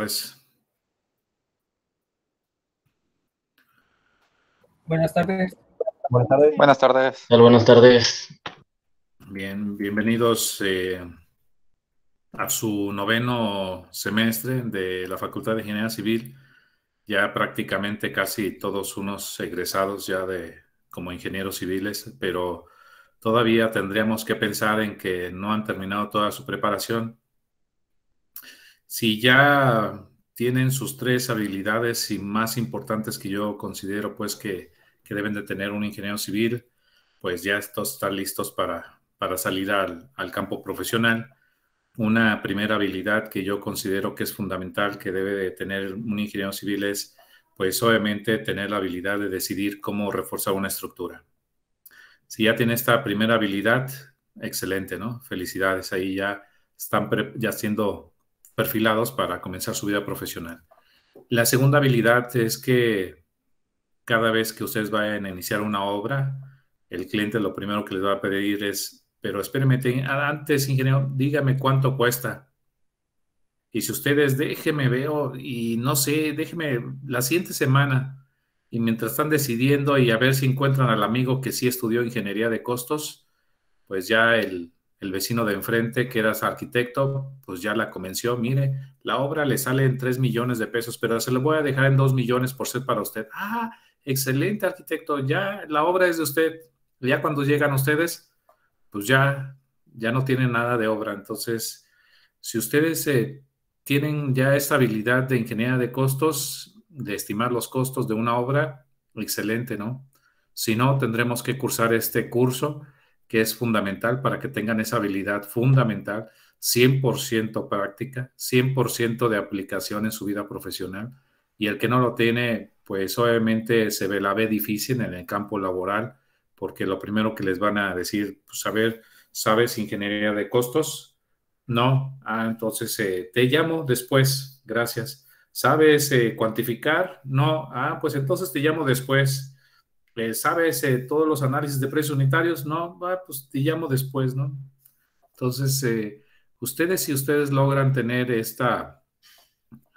tardes. Buenas tardes. Buenas tardes. Buenas tardes. Buenas tardes. Bien, bienvenidos a su noveno semestre de la Facultad de Ingeniería Civil. Ya prácticamente casi todos unos egresados ya como ingenieros civiles, pero todavía tendríamos que pensar en que no han terminado toda su preparación. Si ya tienen sus tres habilidades y más importantes que yo considero pues que deben de tener un ingeniero civil, pues ya estos están listos para salir al campo profesional. Una primera habilidad que yo considero que es fundamental que debe de tener un ingeniero civil es, pues obviamente, tener la habilidad de decidir cómo reforzar una estructura. Si ya tiene esta primera habilidad, excelente, ¿no? Felicidades, ahí ya están ya siendo perfilados para comenzar su vida profesional. La segunda habilidad es que cada vez que ustedes vayan a iniciar una obra, el cliente lo primero que les va a pedir es, pero espéreme, antes, ingeniero, dígame cuánto cuesta. Y si ustedes, déjeme veo y no sé, déjeme la siguiente semana. Y mientras están decidiendo y a ver si encuentran al amigo que sí estudió ingeniería de costos, pues ya el vecino de enfrente, que era arquitecto, pues ya la convenció. Mire, la obra le sale en 3 millones de pesos, pero se lo voy a dejar en 2 millones por ser para usted. Ah, excelente, arquitecto, ya la obra es de usted. Ya cuando llegan ustedes, pues ya no tienen nada de obra. Entonces, si ustedes tienen ya esta habilidad de ingeniería de costos, de estimar los costos de una obra, excelente, ¿no? Si no, tendremos que cursar este curso que es fundamental para que tengan esa habilidad fundamental, 100% práctica, 100% de aplicación en su vida profesional. Y el que no lo tiene, pues obviamente la ve difícil en el campo laboral, porque lo primero que les van a decir, pues a ver, ¿sabes ingeniería de costos? No. Ah, entonces te llamo después, gracias. ¿Sabes cuantificar? No. Ah, pues entonces te llamo después. ¿Sabes todos los análisis de precios unitarios? No, pues te llamo después, ¿no? Entonces, si ustedes logran tener esta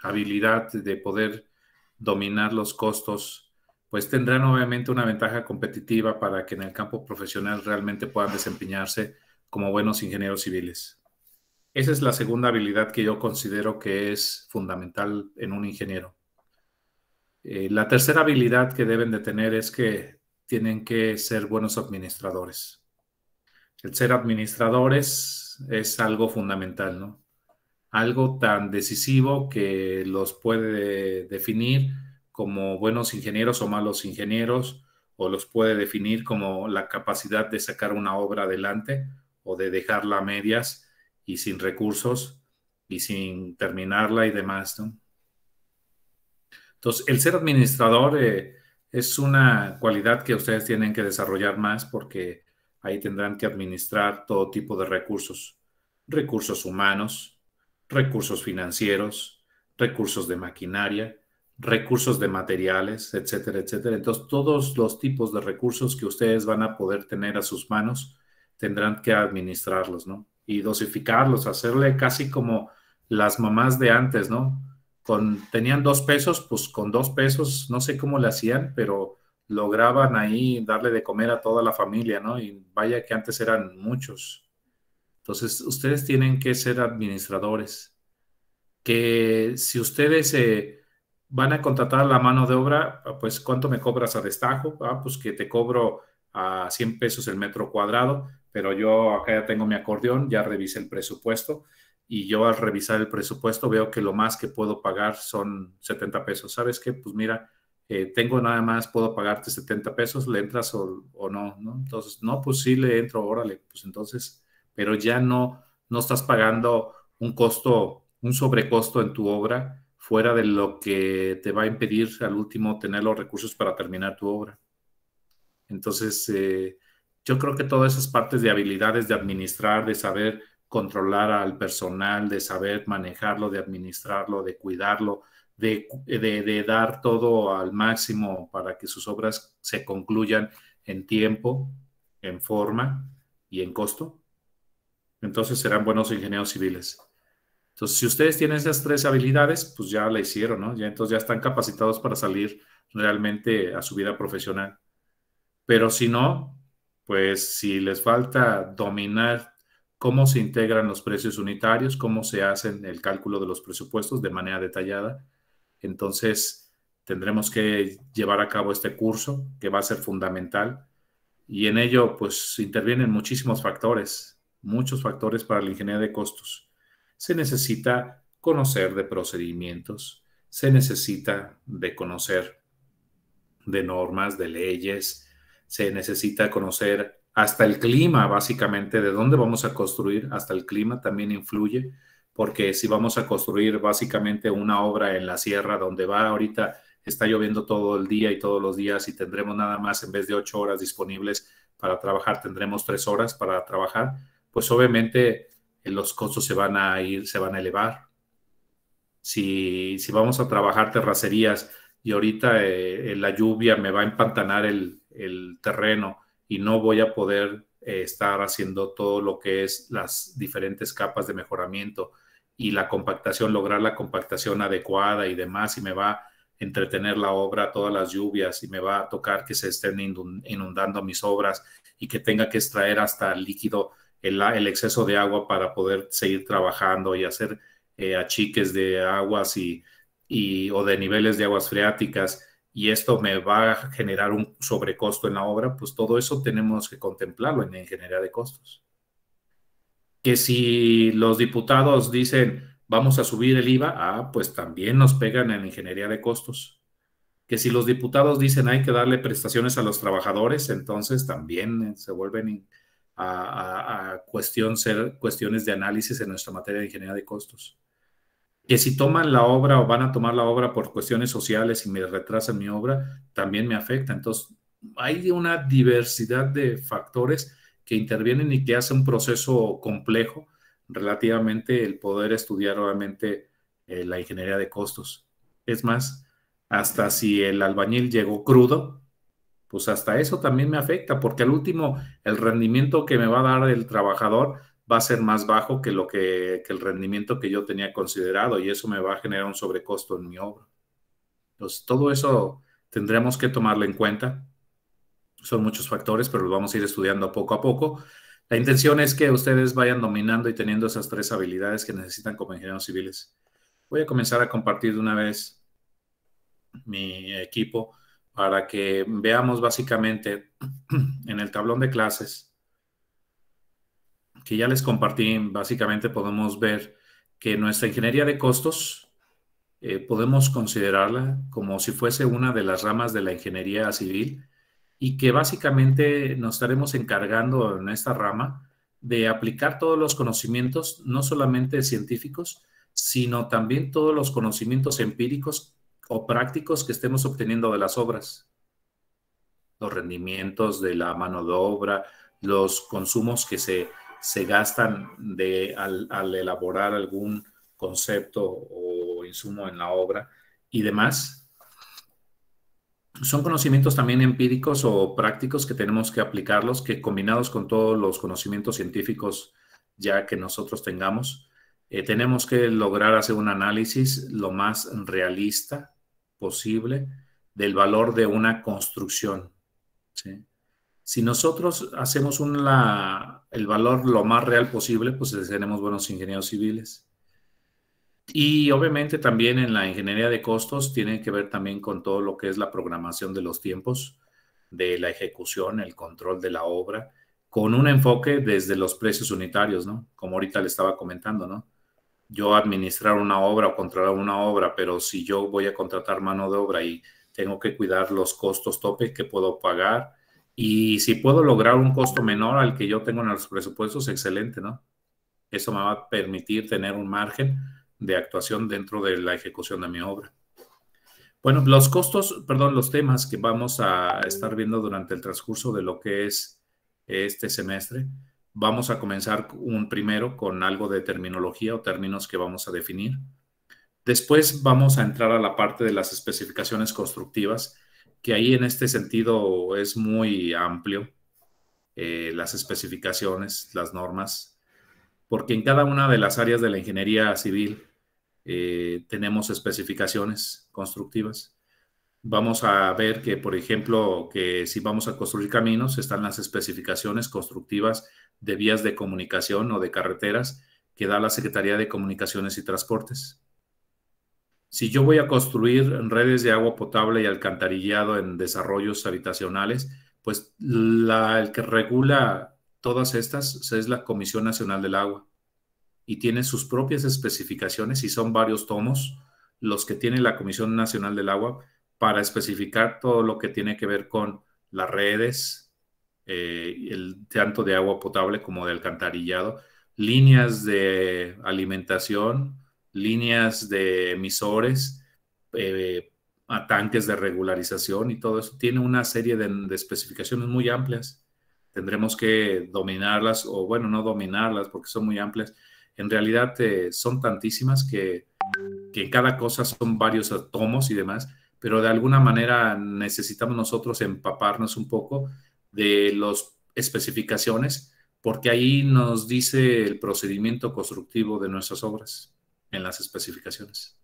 habilidad de poder dominar los costos, pues tendrán obviamente una ventaja competitiva para que en el campo profesional realmente puedan desempeñarse como buenos ingenieros civiles. Esa es la segunda habilidad que yo considero que es fundamental en un ingeniero. La tercera habilidad que deben de tener es que tienen que ser buenos administradores. El ser administradores es algo fundamental, ¿no? Algo tan decisivo que los puede definir como buenos ingenieros o malos ingenieros, o los puede definir como la capacidad de sacar una obra adelante o de dejarla a medias y sin recursos y sin terminarla y demás, ¿no? Entonces, el ser administrador es una cualidad que ustedes tienen que desarrollar más porque ahí tendrán que administrar todo tipo de recursos. Recursos humanos, recursos financieros, recursos de maquinaria, recursos de materiales, etcétera, etcétera. Entonces, todos los tipos de recursos que ustedes van a poder tener a sus manos tendrán que administrarlos, ¿no? Y dosificarlos, hacerle casi como las mamás de antes, ¿no? Tenían 2 pesos, pues con 2 pesos, no sé cómo le hacían, pero lograban ahí darle de comer a toda la familia, ¿no? Y vaya que antes eran muchos. Entonces, ustedes tienen que ser administradores. Que si ustedes van a contratar la mano de obra, pues ¿cuánto me cobras a destajo? Ah, pues que te cobro a 100 pesos el metro cuadrado, pero yo acá ya tengo mi acordeón, ya revisé el presupuesto y yo al revisar el presupuesto veo que lo más que puedo pagar son 70 pesos. ¿Sabes qué? Pues mira, tengo nada más, puedo pagarte 70 pesos, ¿le entras o no? ¿No? Entonces, no, pues sí le entro, órale, pues entonces, pero ya no estás pagando un costo, un sobrecosto en tu obra fuera de lo que te va a impedir al último tener los recursos para terminar tu obra. Entonces, yo creo que todas esas partes de habilidades de administrar, de saber controlar al personal, de saber manejarlo, de administrarlo, de cuidarlo, de dar todo al máximo para que sus obras se concluyan en tiempo, en forma y en costo, entonces serán buenos ingenieros civiles. Entonces, si ustedes tienen esas tres habilidades, pues ya la hicieron, ¿no? Ya entonces ya están capacitados para salir realmente a su vida profesional. Pero si no, pues si les falta dominar cómo se integran los precios unitarios, cómo se hacen el cálculo de los presupuestos de manera detallada, entonces tendremos que llevar a cabo este curso que va a ser fundamental y en ello pues intervienen muchos factores para la ingeniería de costos. Se necesita conocer de procedimientos, se necesita de conocer de normas, de leyes, se necesita conocer hasta el clima, básicamente, de dónde vamos a construir, hasta el clima también influye, porque si vamos a construir básicamente una obra en la sierra donde va ahorita, está lloviendo todo el día y todos los días y tendremos nada más, en vez de 8 horas disponibles para trabajar, tendremos 3 horas para trabajar, pues obviamente los costos se van a ir, se van a elevar. Si vamos a trabajar terracerías y ahorita la lluvia me va a empantanar el terreno y no voy a poder estar haciendo todo lo que es las diferentes capas de mejoramiento y la compactación, lograr la compactación adecuada y demás, y me va a entretener la obra todas las lluvias y me va a tocar que se estén inundando mis obras y que tenga que extraer hasta el líquido, el exceso de agua para poder seguir trabajando y hacer achiques de aguas o de niveles de aguas freáticas y esto me va a generar un sobrecosto en la obra, pues todo eso tenemos que contemplarlo en la ingeniería de costos. Que si los diputados dicen vamos a subir el IVA, pues también nos pegan en la ingeniería de costos. Que si los diputados dicen hay que darle prestaciones a los trabajadores, entonces también se vuelven a ser cuestiones de análisis en nuestra materia de ingeniería de costos. Que si toman la obra o van a tomar la obra por cuestiones sociales y me retrasan mi obra, también me afecta. Entonces, hay una diversidad de factores que intervienen y que hace un proceso complejo relativamente el poder estudiar obviamente la ingeniería de costos. Es más, hasta si el albañil llegó crudo, pues hasta eso también me afecta, porque al último el rendimiento que me va a dar el trabajador va a ser más bajo que el rendimiento que yo tenía considerado y eso me va a generar un sobrecosto en mi obra. Entonces, todo eso tendremos que tomarlo en cuenta. Son muchos factores, pero los vamos a ir estudiando poco a poco. La intención es que ustedes vayan dominando y teniendo esas tres habilidades que necesitan como ingenieros civiles. Voy a comenzar a compartir de una vez mi equipo para que veamos básicamente en el tablón de clases que ya les compartí. Básicamente podemos ver que nuestra ingeniería de costos podemos considerarla como si fuese una de las ramas de la ingeniería civil y que básicamente nos estaremos encargando en esta rama de aplicar todos los conocimientos, no solamente científicos, sino también todos los conocimientos empíricos o prácticos que estemos obteniendo de las obras, los rendimientos de la mano de obra, los consumos que se gastan al elaborar algún concepto o insumo en la obra y demás. Son conocimientos también empíricos o prácticos que tenemos que aplicarlos, que combinados con todos los conocimientos científicos ya que nosotros tengamos, tenemos que lograr hacer un análisis lo más realista posible del valor de una construcción, ¿sí? Si nosotros hacemos el valor lo más real posible, pues seremos buenos ingenieros civiles. Y obviamente también en la ingeniería de costos tiene que ver también con todo lo que es la programación de los tiempos, de la ejecución, el control de la obra, con un enfoque desde los precios unitarios, ¿no? Como ahorita le estaba comentando, ¿no? Yo administrar una obra o controlar una obra, pero si yo voy a contratar mano de obra y tengo que cuidar los costos tope que puedo pagar y si puedo lograr un costo menor al que yo tengo en los presupuestos, excelente, ¿no? Eso me va a permitir tener un margen de actuación dentro de la ejecución de mi obra. Bueno, los costos, perdón, los temas que vamos a estar viendo durante el transcurso de lo que es este semestre, vamos a comenzar primero con algo de terminología o términos que vamos a definir. Después vamos a entrar a la parte de las especificaciones constructivas, que ahí en este sentido es muy amplio, las especificaciones, las normas. porque en cada una de las áreas de la ingeniería civil tenemos especificaciones constructivas. Vamos a ver que, por ejemplo, que si vamos a construir caminos, están las especificaciones constructivas de vías de comunicación o de carreteras que da la Secretaría de Comunicaciones y Transportes. Si yo voy a construir redes de agua potable y alcantarillado en desarrollos habitacionales, pues el que regula todas estas es la Comisión Nacional del Agua y tiene sus propias especificaciones y son varios tomos los que tiene la Comisión Nacional del Agua para especificar todo lo que tiene que ver con las redes, tanto de agua potable como de alcantarillado, líneas de alimentación, líneas de emisores, a tanques de regularización y todo eso. Tiene una serie de especificaciones muy amplias. Tendremos que dominarlas, o bueno, no dominarlas porque son muy amplias. En realidad son tantísimas que cada cosa son varios tomos y demás, pero de alguna manera necesitamos nosotros empaparnos un poco de las especificaciones, porque ahí nos dice el procedimiento constructivo de nuestras obras en las especificaciones.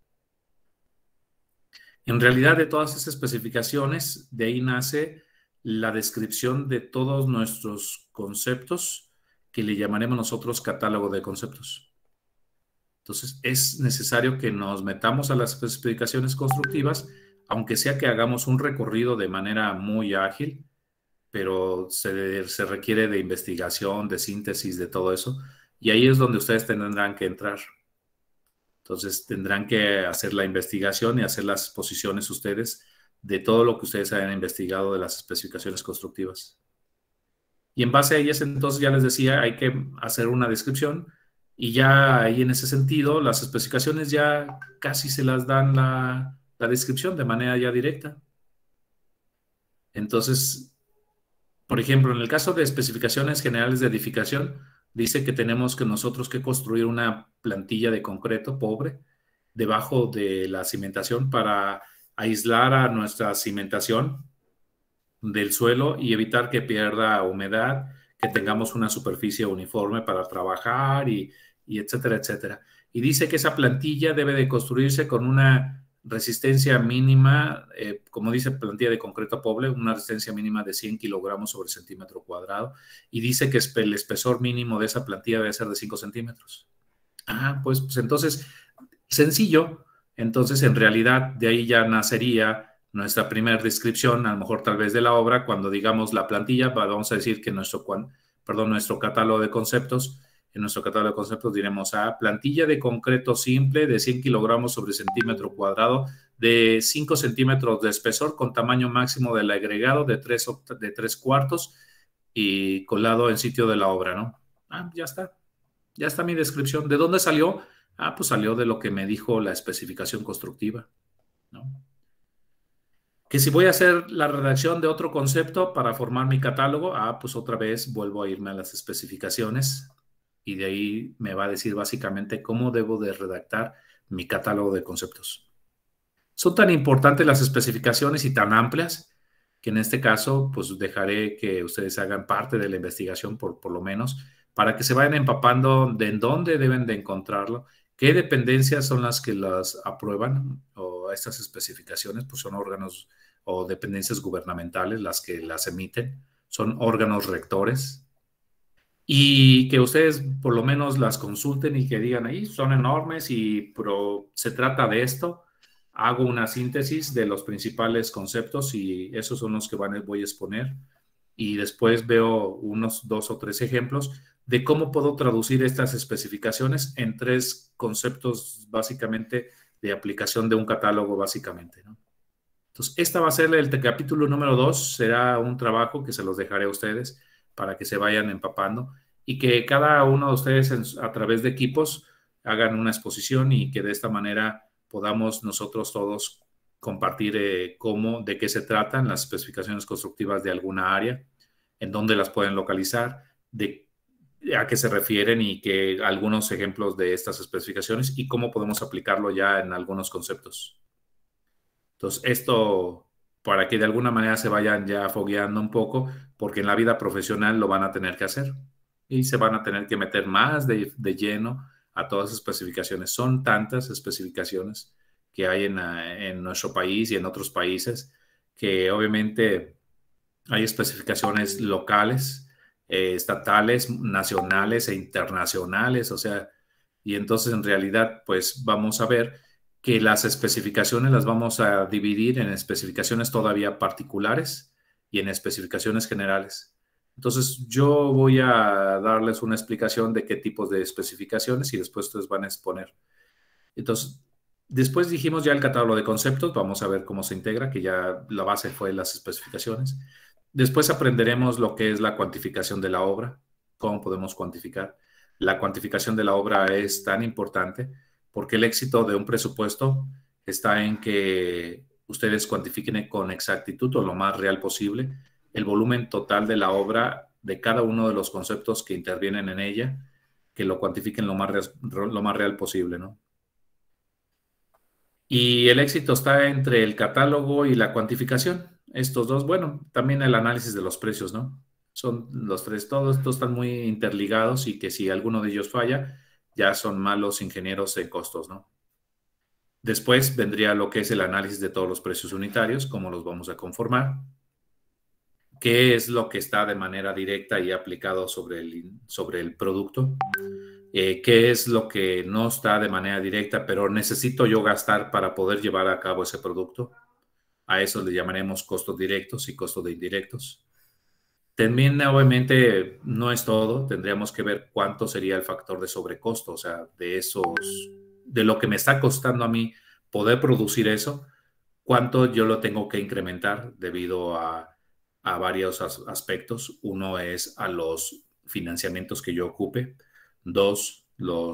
En realidad, de todas esas especificaciones, de ahí nace la descripción de todos nuestros conceptos, que le llamaremos nosotros catálogo de conceptos. Entonces, es necesario que nos metamos a las especificaciones constructivas, aunque sea que hagamos un recorrido de manera muy ágil, pero se requiere de investigación, de síntesis, de todo eso, y ahí es donde ustedes tendrán que entrar. Entonces, tendrán que hacer la investigación y hacer las exposiciones ustedes de todo lo que ustedes hayan investigado de las especificaciones constructivas. Y en base a ellas, entonces, ya les decía, hay que hacer una descripción y ya ahí en ese sentido, las especificaciones ya casi se las dan la descripción de manera ya directa. Entonces, por ejemplo, en el caso de especificaciones generales de edificación, dice que tenemos que nosotros que construir una plantilla de concreto pobre debajo de la cimentación para aislar a nuestra cimentación del suelo y evitar que pierda humedad, que tengamos una superficie uniforme para trabajar y etcétera, etcétera. Y dice que esa plantilla debe de construirse con una resistencia mínima, como dice plantilla de concreto pobre, una resistencia mínima de 100 kilogramos sobre centímetro cuadrado, y dice que el espesor mínimo de esa plantilla debe ser de 5 centímetros. Pues entonces, sencillo. Entonces, en realidad, de ahí ya nacería nuestra primera descripción, a lo mejor tal vez de la obra, cuando digamos la plantilla, vamos a decir que nuestro catálogo de conceptos, en nuestro catálogo de conceptos diremos plantilla de concreto simple de 100 kilogramos sobre centímetro cuadrado, de 5 centímetros de espesor, con tamaño máximo del agregado de 3 cuartos y colado en sitio de la obra, ¿no? Ya está. Ya está mi descripción. ¿De dónde salió? Pues salió de lo que me dijo la especificación constructiva, ¿no? Que si voy a hacer la redacción de otro concepto para formar mi catálogo, pues otra vez vuelvo a irme a las especificaciones y de ahí me va a decir básicamente cómo debo de redactar mi catálogo de conceptos. Son tan importantes las especificaciones y tan amplias que en este caso pues dejaré que ustedes hagan parte de la investigación por lo menos para que se vayan empapando de en dónde deben de encontrarlo, qué dependencias son las que las aprueban o estas especificaciones, pues son órganos o dependencias gubernamentales las que las emiten, son órganos rectores y que ustedes por lo menos las consulten y que digan ahí son enormes pero se trata de esto. Hago una síntesis de los principales conceptos y esos son los que voy a exponer y después veo unos 2 o 3 ejemplos de cómo puedo traducir estas especificaciones en 3 conceptos básicamente de aplicación de un catálogo básicamente, ¿no? Entonces, esta va a ser el capítulo número 2, será un trabajo que se los dejaré a ustedes para que se vayan empapando y que cada uno de ustedes a través de equipos hagan una exposición y que de esta manera podamos nosotros todos compartir de qué se tratan las especificaciones constructivas de alguna área, en dónde las pueden localizar, a qué se refieren y que algunos ejemplos de estas especificaciones y cómo podemos aplicarlo ya en algunos conceptos. Entonces, esto para que de alguna manera se vayan ya fogueando un poco, porque en la vida profesional lo van a tener que hacer. y se van a tener que meter más de lleno a todas las especificaciones. Son tantas especificaciones que hay en nuestro país y en otros países que obviamente hay especificaciones locales, estatales, nacionales e internacionales, o sea, y entonces en realidad pues vamos a ver que las especificaciones las vamos a dividir en especificaciones todavía particulares y en especificaciones generales. Entonces yo voy a darles una explicación de qué tipos de especificaciones y después ustedes van a exponer. Entonces, después dijimos ya el catálogo de conceptos, vamos a ver cómo se integra, que ya la base fue las especificaciones. Después aprenderemos lo que es la cuantificación de la obra, cómo podemos cuantificar. La cuantificación de la obra es tan importante porque el éxito de un presupuesto está en que ustedes cuantifiquen con exactitud o lo más real posible el volumen total de la obra, de cada uno de los conceptos que intervienen en ella, que lo cuantifiquen lo más real posible, ¿no? Y el éxito está entre el catálogo y la cuantificación. Estos dos, bueno, también el análisis de los precios, ¿no? Son los tres, todos estos están muy interligados y que si alguno de ellos falla, ya son malos ingenieros en costos, ¿no? Después vendría lo que es el análisis de todos los precios unitarios, cómo los vamos a conformar, qué es lo que está de manera directa y aplicado sobre el producto, qué es lo que no está de manera directa, pero necesito yo gastar para poder llevar a cabo ese producto. A eso le llamaremos costos directos y costos de indirectos. También, obviamente, no es todo. Tendríamos que ver cuánto sería el factor de sobrecosto, o sea, de lo que me está costando a mí poder producir eso, cuánto yo lo tengo que incrementar debido a varios aspectos. Uno es a los financiamientos que yo ocupe. Dos, lo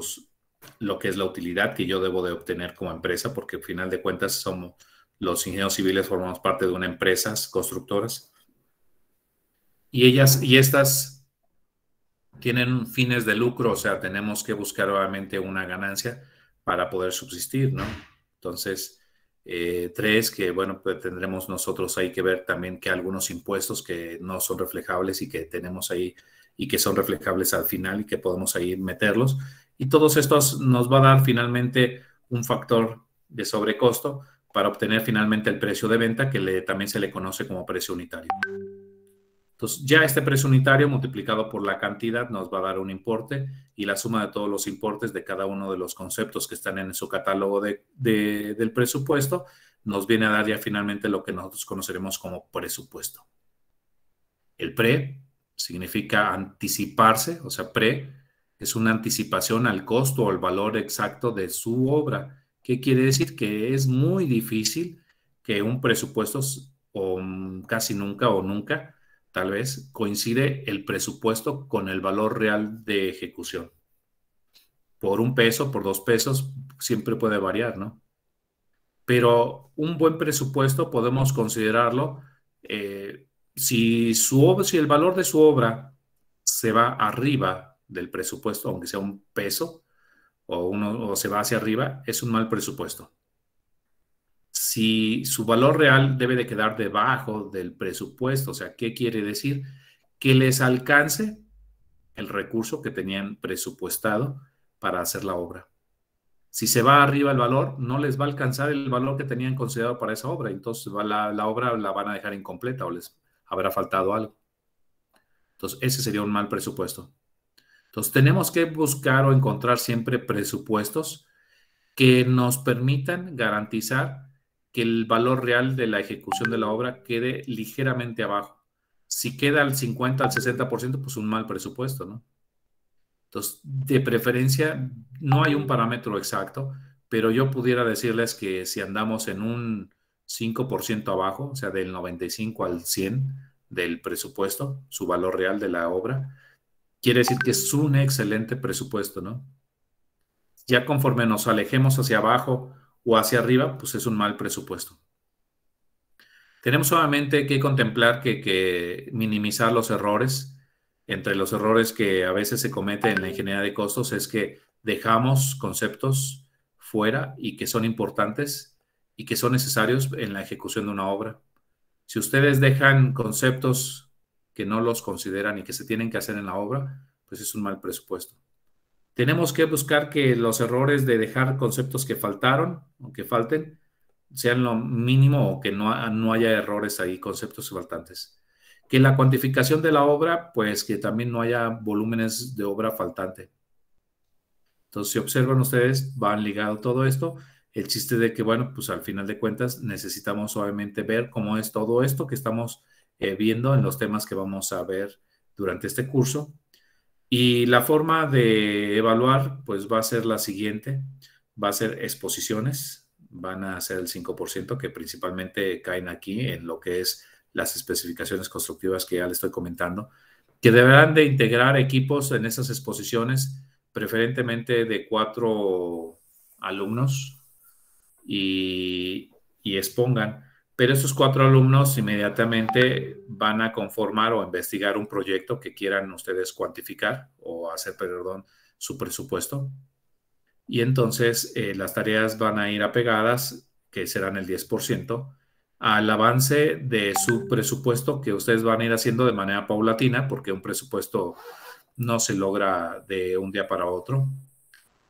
que es la utilidad que yo debo de obtener como empresa, porque al final de cuentas somos los ingenieros civiles, formamos parte de una empresa constructoras y estas tienen fines de lucro, o sea, tenemos que buscar obviamente una ganancia para poder subsistir, ¿no? Entonces, tres, que bueno, pues tendremos nosotros ahí que ver también que algunos impuestos que no son reflejables y que tenemos ahí y que son reflejables al final y que podemos ahí meterlos. Y todos estos nos va a dar finalmente un factor de sobrecosto para obtener finalmente el precio de venta que también se le conoce como precio unitario. Entonces, ya este precio unitario multiplicado por la cantidad nos va a dar un importe y la suma de todos los importes de cada uno de los conceptos que están en su catálogo del presupuesto nos viene a dar ya finalmente lo que nosotros conoceremos como presupuesto. El pre significa anticiparse, o sea, pre es una anticipación al costo o al valor exacto de su obra. ¿Qué quiere decir? Que es muy difícil que un presupuesto, o casi nunca o nunca, tal vez coincide el presupuesto con el valor real de ejecución. Por $1, por $2, siempre puede variar, ¿no? Pero un buen presupuesto podemos considerarlo si el valor de su obra se va arriba del presupuesto, aunque sea $1 o se va hacia arriba, es un mal presupuesto. Si su valor real debe de quedar debajo del presupuesto, o sea, ¿qué quiere decir? Que les alcance el recurso que tenían presupuestado para hacer la obra. Si se va arriba el valor, no les va a alcanzar el valor que tenían considerado para esa obra. Entonces la obra la van a dejar incompleta o les habrá faltado algo. Entonces ese sería un mal presupuesto. Entonces tenemos que buscar o encontrar siempre presupuestos que nos permitan garantizar que el valor real de la ejecución de la obra quede ligeramente abajo. Si queda al 50, al 60%, pues un mal presupuesto, ¿no? Entonces, de preferencia, no hay un parámetro exacto, pero yo pudiera decirles que si andamos en un 5% abajo, o sea, del 95 al 100 del presupuesto, su valor real de la obra, quiere decir que es un excelente presupuesto, ¿no? Ya conforme nos alejemos hacia abajo o hacia arriba, pues es un mal presupuesto. Tenemos solamente que contemplar que minimizar los errores. Entre los errores que a veces se cometen en la ingeniería de costos es que dejamos conceptos fuera y que son importantes y que son necesarios en la ejecución de una obra. Si ustedes dejan conceptos que no los consideran y que se tienen que hacer en la obra, pues es un mal presupuesto. Tenemos que buscar que los errores de dejar conceptos que faltaron o que falten sean lo mínimo o que no haya errores ahí, conceptos faltantes. Que la cuantificación de la obra, pues que también no haya volúmenes de obra faltante. Entonces, si observan ustedes, van ligado todo esto. El chiste de que, bueno, pues al final de cuentas necesitamos obviamente ver cómo es todo esto que estamos viendo en los temas que vamos a ver durante este curso. Y la forma de evaluar, pues va a ser la siguiente. Va a ser exposiciones, van a ser el 5%, que principalmente caen aquí en lo que es las especificaciones constructivas que ya les estoy comentando, que deberán de integrar equipos en esas exposiciones, preferentemente de 4 alumnos y expongan. Pero esos 4 alumnos inmediatamente van a conformar o investigar un proyecto que quieran ustedes cuantificar o hacer, perdón, su presupuesto. Y entonces las tareas van a ir apegadas, que serán el 10%, al avance de su presupuesto que ustedes van a ir haciendo de manera paulatina, porque un presupuesto no se logra de un día para otro.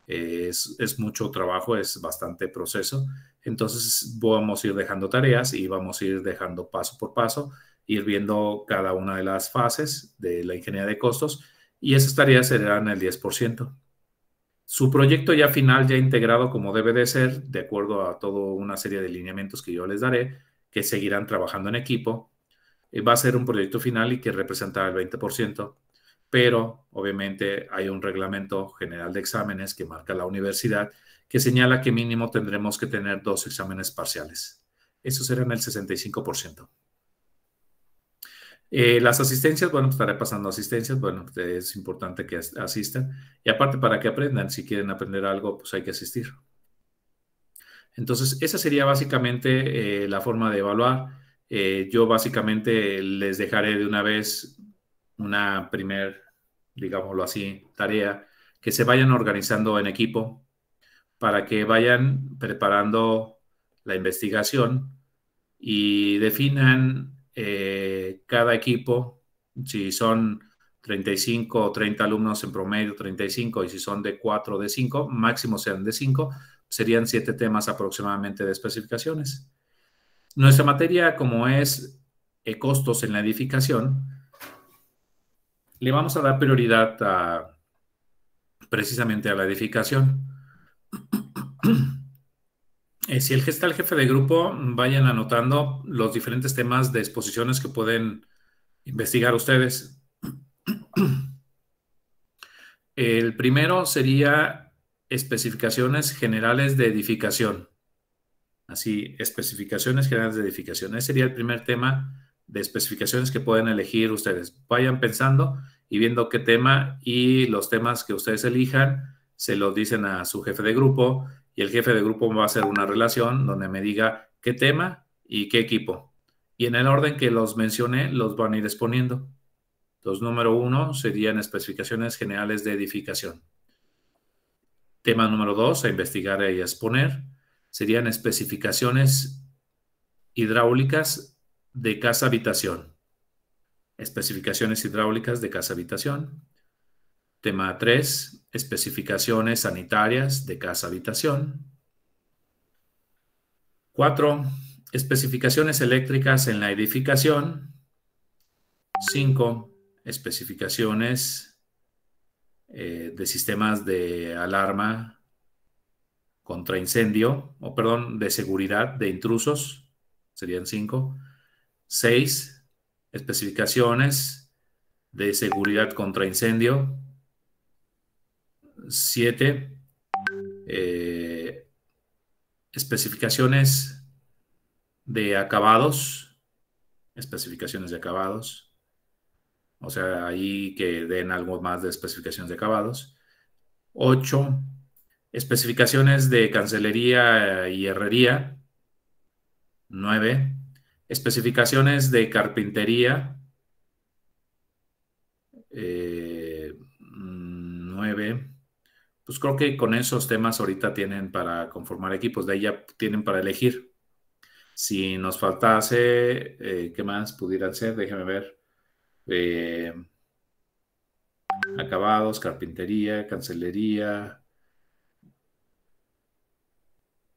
Es mucho trabajo, es bastante proceso. Entonces vamos a ir dejando tareas y vamos a ir dejando paso por paso, ir viendo cada una de las fases de la ingeniería de costos y esas tareas serán el 10%. Su proyecto ya final, ya integrado como debe de ser, de acuerdo a toda una serie de lineamientos que yo les daré, que seguirán trabajando en equipo, va a ser un proyecto final y que representará el 20%, pero obviamente hay un reglamento general de exámenes que marca la universidad que señala que mínimo tendremos que tener 2 exámenes parciales. Eso serán el 65%. Las asistencias, bueno, pues estaré pasando asistencias, bueno, es importante que asistan y aparte para que aprendan, si quieren aprender algo, pues hay que asistir. Entonces, esa sería básicamente la forma de evaluar. Yo básicamente les dejaré de una vez una primer, digámoslo así, tarea, que se vayan organizando en equipo para que vayan preparando la investigación y definan cada equipo, si son 35 o 30 alumnos en promedio, 35, y si son de 4 o de 5, máximo sean de 5, serían 7 temas aproximadamente de especificaciones. Nuestra materia, como es costos en la edificación, le vamos a dar prioridad precisamente a la edificación. Si está el jefe de grupo, vayan anotando los diferentes temas de exposiciones que pueden investigar ustedes. El primero sería especificaciones generales de edificación. Así, especificaciones generales de edificación. Ese sería el primer tema de especificaciones que pueden elegir ustedes. Vayan pensando y viendo qué tema y los temas que ustedes elijan, se los dicen a su jefe de grupo y el jefe de grupo va a hacer una relación donde me diga qué tema y qué equipo. Y en el orden que los mencioné, los van a ir exponiendo. Entonces, número 1 serían especificaciones generales de edificación. Tema número 2, a investigar y a exponer, serían especificaciones hidráulicas de casa-habitación. Especificaciones hidráulicas de casa-habitación. Tema 3, especificaciones sanitarias de casa-habitación. 4, especificaciones eléctricas en la edificación. 5, especificaciones de sistemas de alarma contra incendio, o perdón, de seguridad de intrusos, serían 5. 6, especificaciones de seguridad contra incendio. 7, especificaciones de acabados, especificaciones de acabados, o sea, ahí que den algo más de especificaciones de acabados. 8, especificaciones de cancelería y herrería. 9, especificaciones de carpintería. 9. Pues creo que con esos temas ahorita tienen para conformar equipos, de ahí ya tienen para elegir. Si nos faltase, ¿qué más pudieran ser? Déjeme ver. acabados, carpintería, cancelería.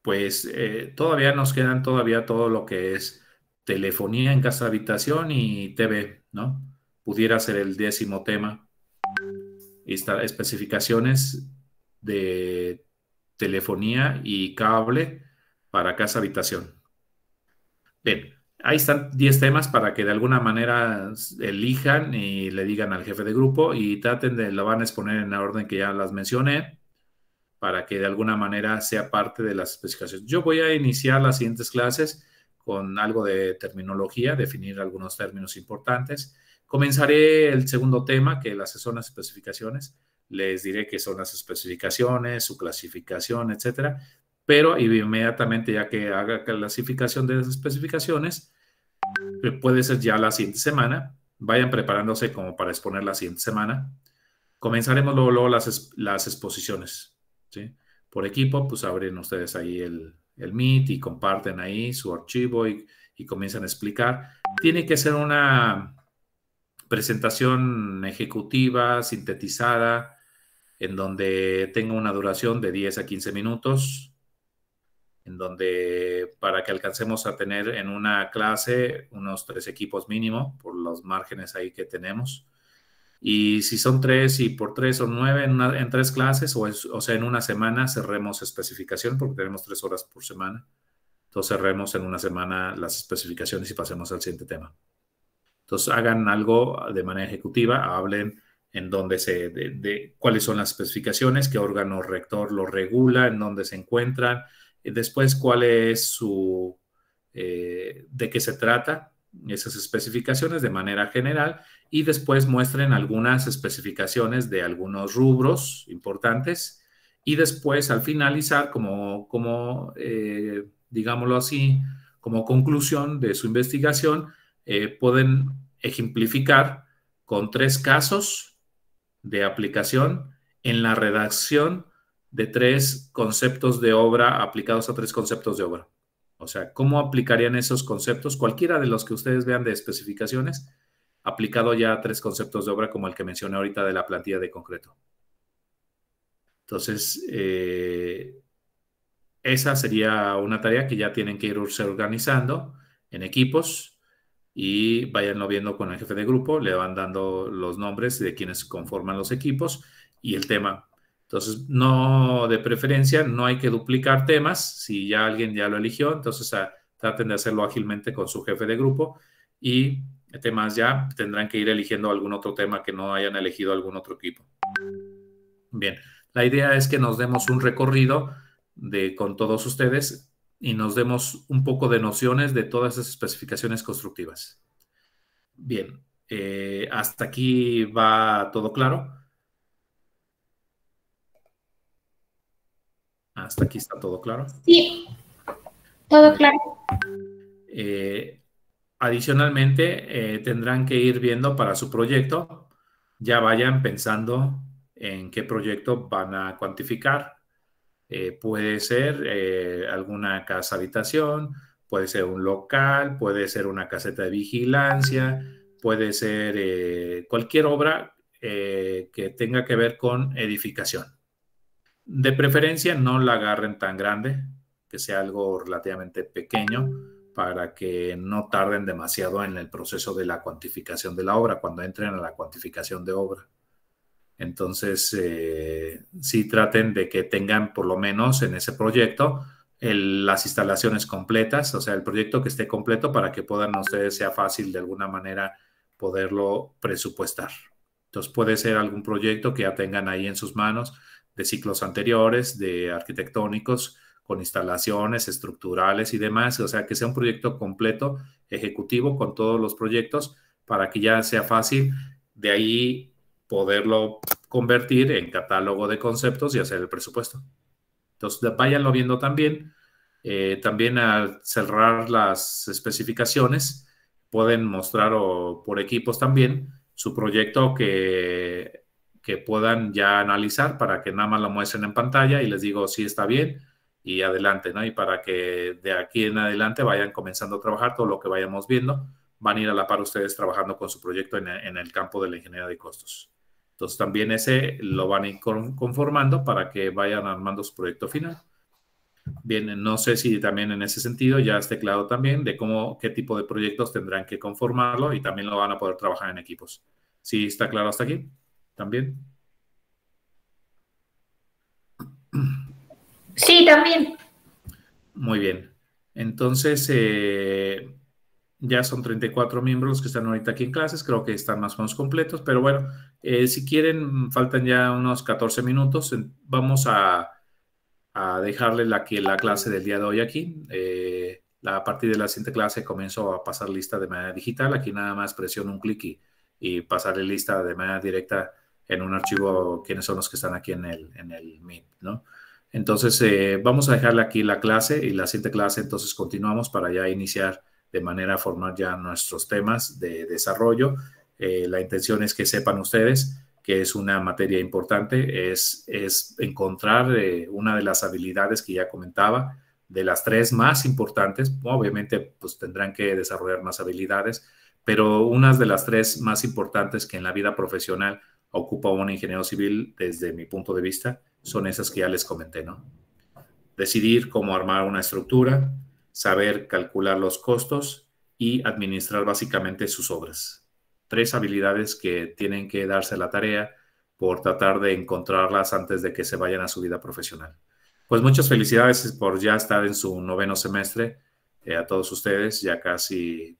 Pues todavía nos quedan todavía todo lo que es telefonía en casa habitación y TV, ¿no? Pudiera ser el 10º tema. Especificaciones de telefonía y cable para casa habitación. Bien, ahí están 10 temas para que de alguna manera elijan y le digan al jefe de grupo y traten de, lo van a exponer en la orden que ya las mencioné, para que de alguna manera sea parte de las especificaciones. Yo voy a iniciar las siguientes clases con algo de terminología, definir algunos términos importantes. Comenzaré el segundo tema, que son las especificaciones. Les diré qué son las especificaciones, su clasificación, etcétera. Pero inmediatamente, ya que haga clasificación de las especificaciones, puede ser ya la siguiente semana. Vayan preparándose como para exponer la siguiente semana. Comenzaremos luego las exposiciones, ¿sí? Por equipo, pues abren ustedes ahí el Meet y comparten ahí su archivo y comienzan a explicar. Tiene que ser una presentación ejecutiva, sintetizada, en donde tenga una duración de 10 a 15 minutos, en donde para que alcancemos a tener en una clase unos 3 equipos mínimo, por los márgenes ahí que tenemos. Y si son 3 y por 3 son 9 en 3 clases, o sea, en una semana cerremos especificación porque tenemos 3 horas por semana. Entonces cerremos en una semana las especificaciones y pasemos al siguiente tema. Entonces hagan algo de manera ejecutiva, hablen en dónde cuáles son las especificaciones, qué órgano rector lo regula, en dónde se encuentran, después cuál es de qué se trata esas especificaciones de manera general y después muestren algunas especificaciones de algunos rubros importantes y después al finalizar digámoslo así, como conclusión de su investigación, pueden ejemplificar con 3 casos de aplicación en la redacción de 3 conceptos de obra aplicados a 3 conceptos de obra. O sea, ¿cómo aplicarían esos conceptos? Cualquiera de los que ustedes vean de especificaciones, aplicado ya a 3 conceptos de obra como el que mencioné ahorita de la plantilla de concreto. Entonces, esa sería una tarea que ya tienen que irse organizando en equipos y váyanlo viendo con el jefe de grupo, le van dando los nombres de quienes conforman los equipos y el tema. Entonces, no, de preferencia, no hay que duplicar temas. Si ya alguien ya lo eligió, entonces traten de hacerlo ágilmente con su jefe de grupo y temas ya tendrán que ir eligiendo algún otro tema que no hayan elegido algún otro equipo. Bien, la idea es que nos demos un recorrido con todos ustedes y nos demos un poco de nociones de todas esas especificaciones constructivas. Bien, hasta aquí va todo claro. Hasta aquí está todo claro. Sí, todo claro. Adicionalmente, tendrán que ir viendo para su proyecto, ya vayan pensando en qué proyecto van a cuantificar. Puede ser alguna casa habitación, puede ser un local, puede ser una caseta de vigilancia, puede ser cualquier obra que tenga que ver con edificación. De preferencia no la agarren tan grande, que sea algo relativamente pequeño para que no tarden demasiado en el proceso de la cuantificación de la obra, cuando entren a la cuantificación de obra. Entonces, sí traten de que tengan por lo menos en ese proyecto las instalaciones completas, o sea, el proyecto que esté completo para que puedan ustedes, sea fácil de alguna manera poderlo presupuestar. Entonces, puede ser algún proyecto que ya tengan ahí en sus manos de ciclos anteriores, de arquitectónicos, con instalaciones estructurales y demás, o sea, que sea un proyecto completo, ejecutivo, con todos los proyectos, para que ya sea fácil de ahí poderlo convertir en catálogo de conceptos y hacer el presupuesto. Entonces, váyanlo viendo también. También al cerrar las especificaciones, pueden mostrar por equipos también su proyecto que puedan ya analizar para que nada más lo muestren en pantalla y les digo si está bien y adelante, ¿no? Y para que de aquí en adelante vayan comenzando a trabajar todo lo que vayamos viendo, van a ir a la par ustedes trabajando con su proyecto en el campo de la ingeniería de costos. Entonces también ese lo van a ir conformando para que vayan armando su proyecto final. Bien, no sé si también en ese sentido ya esté claro también de qué tipo de proyectos tendrán que conformarlo y también lo van a poder trabajar en equipos. ¿Sí está claro hasta aquí? ¿También? Sí, también. Muy bien. Entonces, ya son 34 miembros los que están ahorita aquí en clases. Creo que están más o menos completos, pero bueno, si quieren, faltan ya unos 14 minutos. Vamos a dejarle la clase del día de hoy aquí. A partir de la siguiente clase comienzo a pasar lista de manera digital. Aquí nada más presiono un clic y pasarle lista de manera directa en un archivo quiénes son los que están aquí en el Meet, ¿no? Entonces, vamos a dejarle aquí la clase y la siguiente clase, entonces continuamos para ya iniciar de manera formal ya nuestros temas de desarrollo. La intención es que sepan ustedes que es una materia importante, es encontrar una de las habilidades que ya comentaba, de las 3 más importantes. Obviamente, pues tendrán que desarrollar más habilidades, pero unas de las 3 más importantes que en la vida profesional ocupa un ingeniero civil, desde mi punto de vista, son esas que ya les comenté, ¿no? Decidir cómo armar una estructura, saber calcular los costos y administrar básicamente sus obras. 3 habilidades que tienen que darse la tarea por tratar de encontrarlas antes de que se vayan a su vida profesional. Pues muchas felicidades por ya estar en su 9º semestre, a todos ustedes, ya casi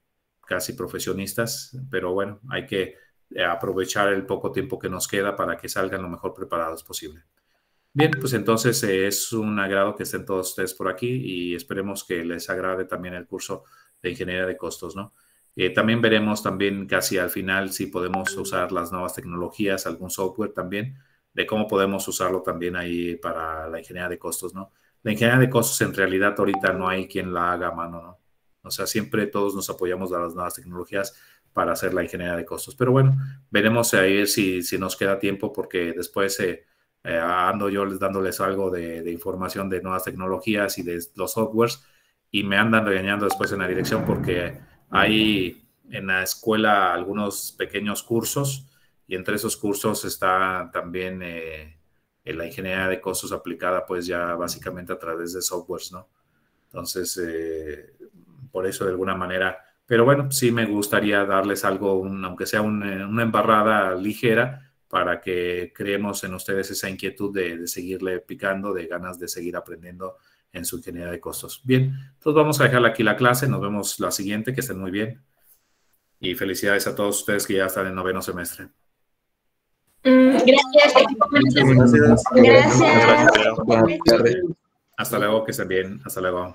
profesionistas, pero bueno, hay que aprovechar el poco tiempo que nos queda para que salgan lo mejor preparados posible. Bien, pues entonces es un agrado que estén todos ustedes por aquí y esperemos que les agrade también el curso de Ingeniería de Costos, ¿no? También veremos también casi al final si podemos usar las nuevas tecnologías, algún software también, de cómo podemos usarlo también ahí para la Ingeniería de Costos, ¿no? La Ingeniería de Costos en realidad ahorita no hay quien la haga a mano, ¿no? O sea, siempre todos nos apoyamos de las nuevas tecnologías para hacer la Ingeniería de Costos. Pero bueno, veremos ahí si nos queda tiempo porque después ando yo dándoles algo de información de nuevas tecnologías y de los softwares y me andan regañando después en la dirección porque hay en la escuela algunos pequeños cursos y entre esos cursos está también la ingeniería de costos aplicada pues ya básicamente a través de softwares, ¿no? Entonces, por eso de alguna manera, pero bueno, sí me gustaría darles algo, aunque sea una embarrada ligera, para que creemos en ustedes esa inquietud de seguirle picando, de ganas de seguir aprendiendo en su ingeniería de costos. Bien, entonces vamos a dejar aquí la clase, nos vemos la siguiente, que estén muy bien. Y felicidades a todos ustedes que ya están en 9º semestre. Gracias. Muchas gracias. Gracias. Buenas tardes. Hasta luego, que estén bien. Hasta luego.